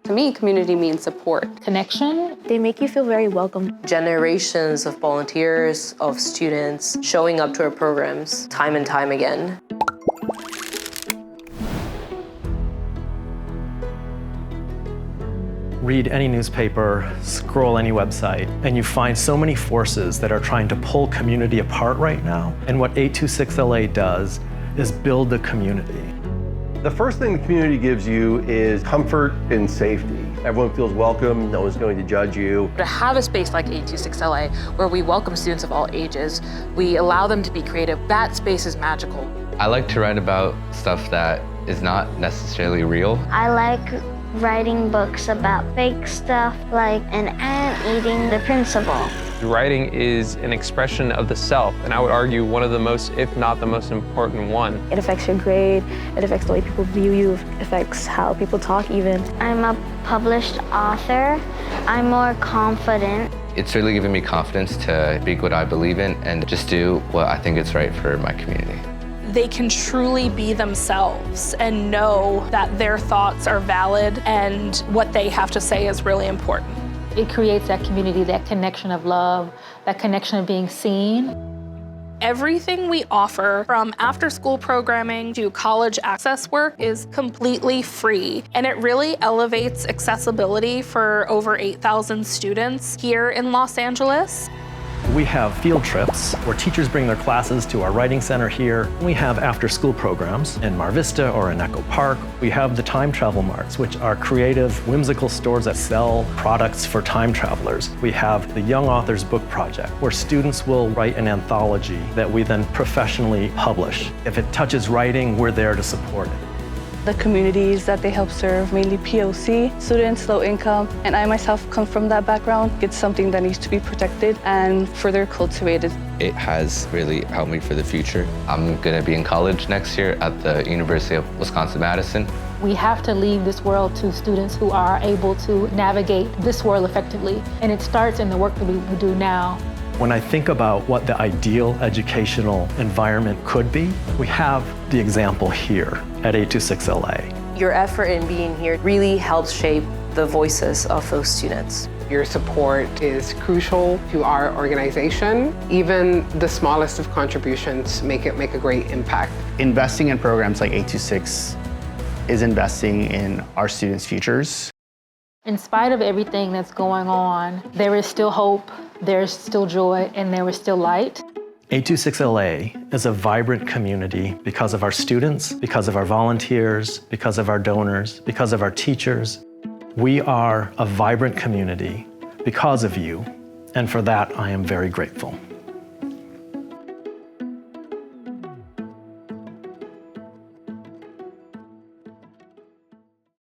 To me, community means support. Connection. They make you feel very welcome. Generations of volunteers, of students showing up to our programs time and time again. Read any newspaper, scroll any website, and you find so many forces that are trying to pull community apart right now. And what 826LA does is build the community. The first thing the community gives you is comfort and safety. Everyone feels welcome, no one's going to judge you. To have a space like 826LA where we welcome students of all ages, we allow them to be creative, that space is magical. I like to write about stuff that is not necessarily real. I like writing books about fake stuff like an ant eating the principal. Writing is an expression of the self, and I would argue one of the most, if not the most important one. It affects your grade, it affects the way people view you, it affects how people talk even. I'm a published author. I'm more confident. It's really given me confidence to speak what I believe in and just do what I think is right for my community. They can truly be themselves and know that their thoughts are valid and what they have to say is really important. It creates that community, that connection of love, that connection of being seen. Everything we offer, from after-school programming to college access work, is completely free. And it really elevates accessibility for over 8,000 students here in Los Angeles. We have field trips where teachers bring their classes to our writing center here. We have after-school programs in Mar Vista or in Echo Park. We have the time travel marts, which are creative, whimsical stores that sell products for time travelers. We have the Young Authors Book Project, where students will write an anthology that we then professionally publish. If it touches writing, we're there to support it. The communities that they help serve, mainly POC, students, low income, and I myself come from that background. It's something that needs to be protected and further cultivated. It has really helped me for the future. I'm going to be in college next year at the University of Wisconsin-Madison. We have to leave this world to students who are able to navigate this world effectively. And it starts in the work that we do now. When I think about what the ideal educational environment could be, we have the example here at 826LA. Your effort in being here really helps shape the voices of those students. Your support is crucial to our organization. Even the smallest of contributions make a great impact. Investing in programs like 826 is investing in our students' futures. In spite of everything that's going on, there is still hope, there's still joy, and there is still light. 826LA is a vibrant community because of our students, because of our volunteers, because of our donors, because of our teachers. We are a vibrant community because of you, and for that I am very grateful.